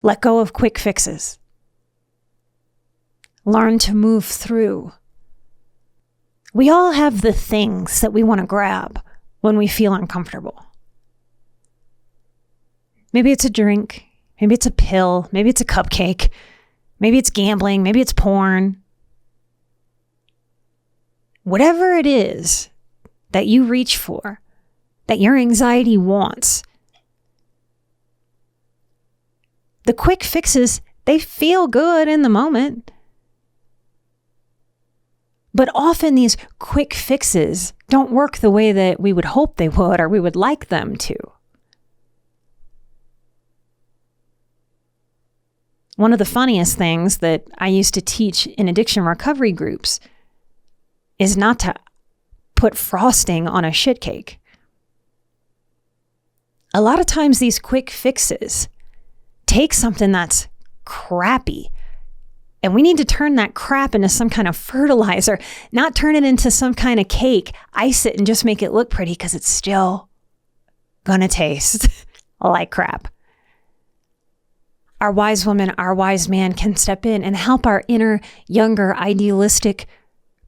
Let go of quick fixes. Learn to move through. We all have the things that we want to grab when we feel uncomfortable. Maybe it's a drink. Maybe it's a pill. Maybe it's a cupcake. Maybe it's gambling. Maybe it's porn. Whatever it is that you reach for, that your anxiety wants, the quick fixes, they feel good in the moment. But often these quick fixes don't work the way that we would hope they would or we would like them to. One of the funniest things that I used to teach in addiction recovery groups is not to put frosting on a shit cake. A lot of times these quick fixes take something that's crappy, and we need to turn that crap into some kind of fertilizer, not turn it into some kind of cake, ice it and just make it look pretty because it's still gonna taste like crap. Our wise woman, our wise man can step in and help our inner, younger, idealistic,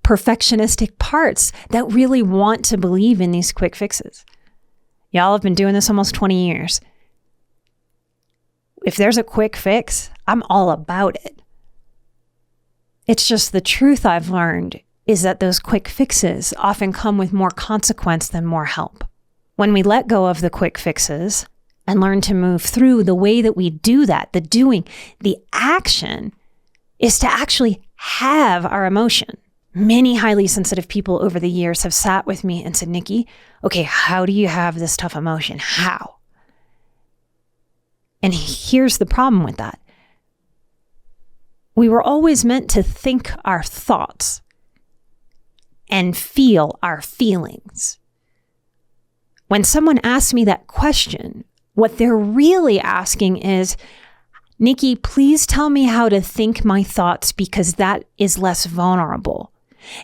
perfectionistic parts that really want to believe in these quick fixes. Y'all have been doing this almost 20 years. If there's a quick fix, I'm all about it. It's just the truth I've learned is that those quick fixes often come with more consequence than more help. When we let go of the quick fixes and learn to move through, the way that we do that, the doing, the action, is to actually have our emotion. Many highly sensitive people over the years have sat with me and said, Nikki, okay, how do you have this tough emotion? How? And here's the problem with that. We were always meant to think our thoughts and feel our feelings. When someone asks me that question, what they're really asking is, Nikki, please tell me how to think my thoughts because that is less vulnerable.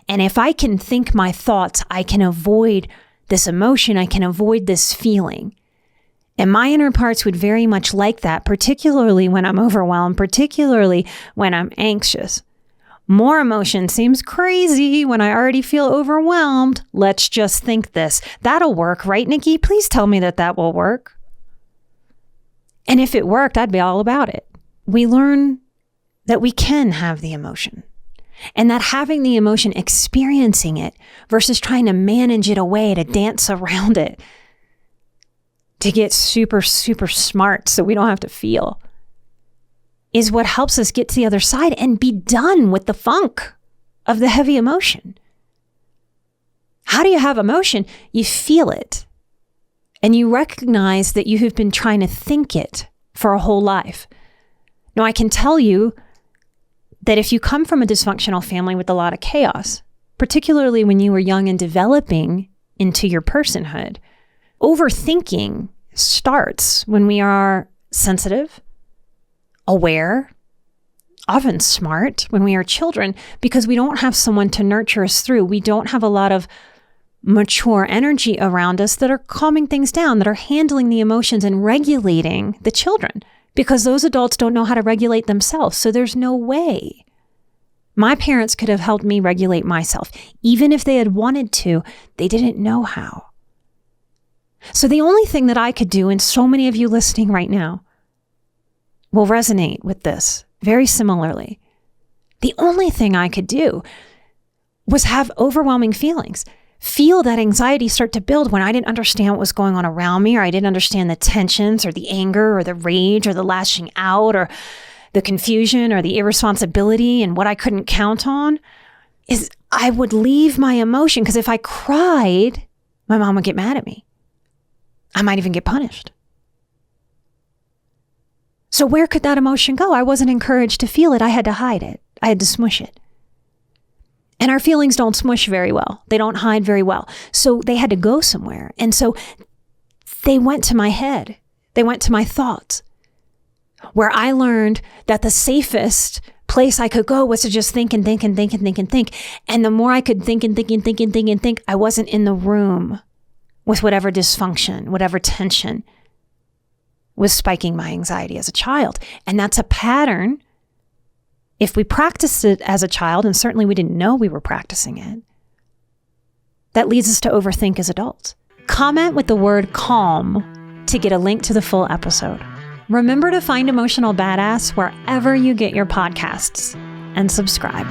And if I can think my thoughts, I can avoid this emotion, I can avoid this feeling. And my inner parts would very much like that, particularly when I'm overwhelmed, particularly when I'm anxious. More emotion seems crazy when I already feel overwhelmed. Let's just think this. That'll work, right, Nikki? Please tell me that that will work. And if it worked, I'd be all about it. We learn that we can have the emotion. And that having the emotion, experiencing it versus trying to manage it away, to dance around it, to get super, super smart so we don't have to feel, is what helps us get to the other side and be done with the funk of the heavy emotion. How do you have emotion? You feel it. And you recognize that you have been trying to think it for a whole life. Now, I can tell you that if you come from a dysfunctional family with a lot of chaos, particularly when you were young and developing into your personhood, overthinking starts when we are sensitive, aware, often smart when we are children, because we don't have someone to nurture us through. We don't have a lot of mature energy around us that are calming things down, that are handling the emotions and regulating the children, because those adults don't know how to regulate themselves. So there's no way my parents could have helped me regulate myself. Even if they had wanted to, they didn't know how. So the only thing that I could do, and so many of you listening right now will resonate with this very similarly. The only thing I could do was have overwhelming feelings. Feel that anxiety start to build when I didn't understand what was going on around me, or I didn't understand the tensions or the anger or the rage or the lashing out or the confusion or the irresponsibility and what I couldn't count on. Is I would leave my emotion, because if I cried, my mom would get mad at me. I might even get punished. So where could that emotion go? I wasn't encouraged to feel it. I had to hide it. I had to smush it. And our feelings don't smush very well. They don't hide very well. So they had to go somewhere. And so they went to my head. They went to my thoughts, where I learned that the safest place I could go was to just think and think and think and think and think. And the more I could think and think and think and think and think, I wasn't in the room with whatever dysfunction, whatever tension was spiking my anxiety as a child. And that's a pattern. If we practiced it as a child, and certainly we didn't know we were practicing it, that leads us to overthink as adults. Comment with the word calm to get a link to the full episode. Remember to find Emotional Badass wherever you get your podcasts and subscribe.